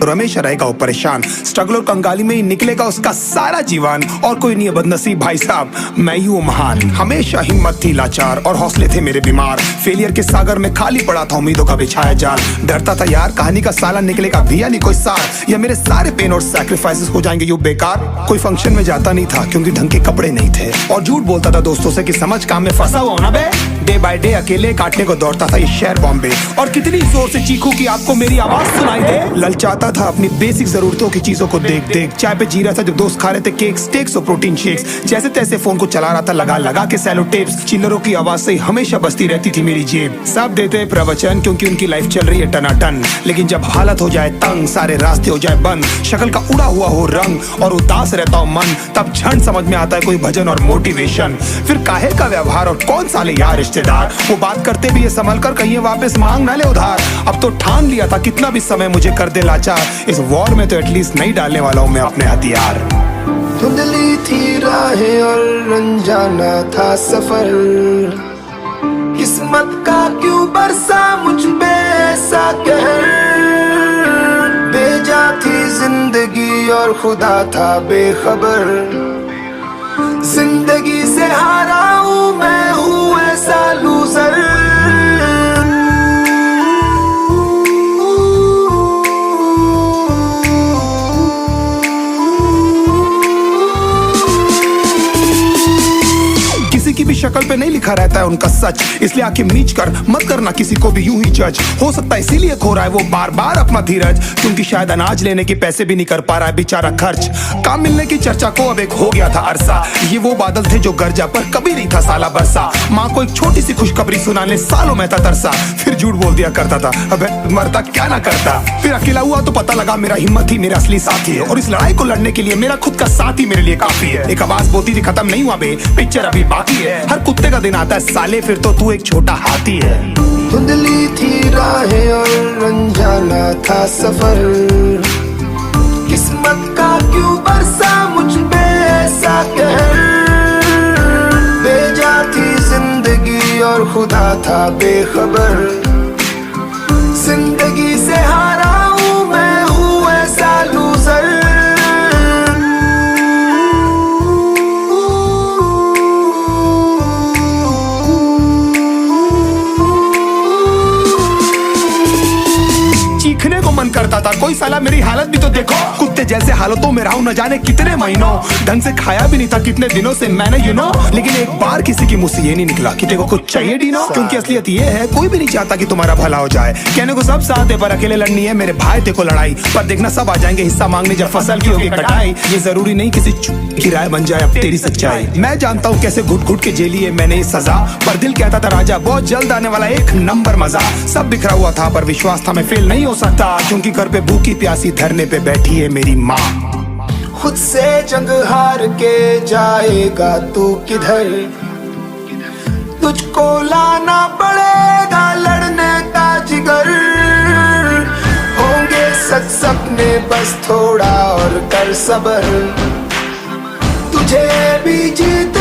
और हमेशा रहेगा वो परेशान। स्ट्रगल और कंगाली में ही निकलेगा उसका सारा जीवन, और कोई नहीं है बदनसीब भाई साहब, मैं ही हूँ महान। हमेशा हिम्मत थी लाचार और हौसले थे मेरे बीमार, फेलियर के सागर में खाली पड़ा था उम्मीदों का बिछाया जाल। डरता था यार कहानी का साला निकलेगा भी या नहीं कोई सार, या मेरे सारे पेन और सैक्रिफाइसेस हो जाएंगे यूं बेकार। कोई फंक्शन में जाता नहीं था क्योंकि ढंग के कपड़े नहीं थे, और झूठ बोलता था दोस्तों से कि समझ काम में फंसा हुआ ना बे। डे बाय डे अकेले काटने को दौड़ता था ये शहर बॉम्बे, और कितनी जोर से चीखूं कि आपको मेरी आवाज सुनाई दे। ललचाता था अपनी बेसिक जरूरतों की चीजों को देख देख, चाय पे जी रहा था जब दोस्त खा रहे थे केक स्टेक्स और प्रोटीन शेक्स। जैसे तैसे फोन को चला रहा था लगा लगा के सैलो टेप्स, चिल्लरों की आवाज से हमेशा बजती रहती थी मेरी जेब। सब देते प्रवचन क्योंकि उनकी लाइफ चल रही है टनाटन, लेकिन जब हालत हो जाए तंग, सारे रास्ते हो जाए बंद, शक्ल का उड़ा हुआ हो रंग और उदास रहता हो मन, तब क्षण समझ में आता है कोई भजन और मोटिवेशन। फिर काहे का व्यवहार और कौन साले यार रिश्तेदार, वो बात करते भी ये संभल कर कहीं वापस मांग ना ले उधार। अब तो ठान लिया था कितना भी समय मुझे कर दे लाचार, इस वॉर में तो एटलीस्ट नहीं डालने वाला हूँ मैं अपने हथियार। धुंधली थी राहें और अनजाना था सफर, किस्मत का क्यों बरसा मुझ पे ऐसा कहर। बेजा थी जिंदगी और खुदा था बेखबर, जिंदगी से हारा हूँ मैं हूँ ऐसा लूजर। की भी शक्ल पे नहीं लिखा रहता है उनका सच, इसलिए आंखें मीच कर मत करना किसी को भी यूं ही जज। हो सकता है इसीलिए खो रहा है वो बार बार अपना धीरज, क्योंकि शायद अनाज लेने के पैसे भी नहीं कर पा रहा है बेचारा खर्च। काम मिलने की चर्चा को अब एक हो गया था अरसा, ये वो बादल थे जो गरजा पर कभी नहीं था साला बरसा। माँ को एक छोटी सी खुशखबरी सुनाने सालों में था तरसा, फिर झूठ बोल दिया करता था अबे मरता क्या ना करता। फिर अकेला हुआ तो पता लगा मेरा हिम्मत ही मेरा असली साथी है, और इस लड़ाई को लड़ने के लिए मेरा खुद का साथ ही मेरे लिए काफी है। एक आवाज बोलती थी खत्म नहीं हुआ बे, पिक्चर अभी बाकी है। हर कुत्ते का दिन आता है साले, फिर तो तू एक छोटा हाथी है। धुंधली थी राहें और अनजाना था सफर, किस्मत का क्यों बरसा मुझ पे ऐसा कहर। बेजा थी जिंदगी और खुदा था बेखबर, जिंदगी से हारा हूँ मैं हूँ ऐसा लूजर। चीखने को मन करता था, कोई साला मेरी हालत भी तो देखो, कुत्ते जैसे हालतों में रहा हूं न जाने कितने महीनों, ढंग से खाया भी नहीं था कितने दिनों से मैंने लेकिन एक बार किसी की मुंह से ये नहीं निकला कि तेरे को कुछ चाहिए डीनो। क्योंकि असलियत ये है कोई भी नहीं चाहता कि तुम्हारा भला हो जाए, कहने को सब साथ है पर अकेले लड़नी है मेरे भाई देखो लड़ाई, पर देखना सब आ जाएंगे हिस्सा मांगने जब फसल की होगी कटाई। ये जरूरी नहीं किसी की राय बन जाए अब तेरी सच्चाई, मैं जानता हूँ कैसे घुट घुट के झेली है मैंने ये सजा, पर दिल कहता था राजा बहुत जल्द आने वाला एक नंबर मजा। सब बिखरा हुआ था पर विश्वास था मैं फेल नहीं हो सकता, क्योंकि घर पे भूखी प्यासी धरने पे बैठी है मेरी माँ। खुद से जंग हार के जाएगा तू किधर, तुझको लाना पड़ेगा लड़ने का जिगर। होंगे सच सपने बस थोड़ा और कर सबर, तुझे भी जीत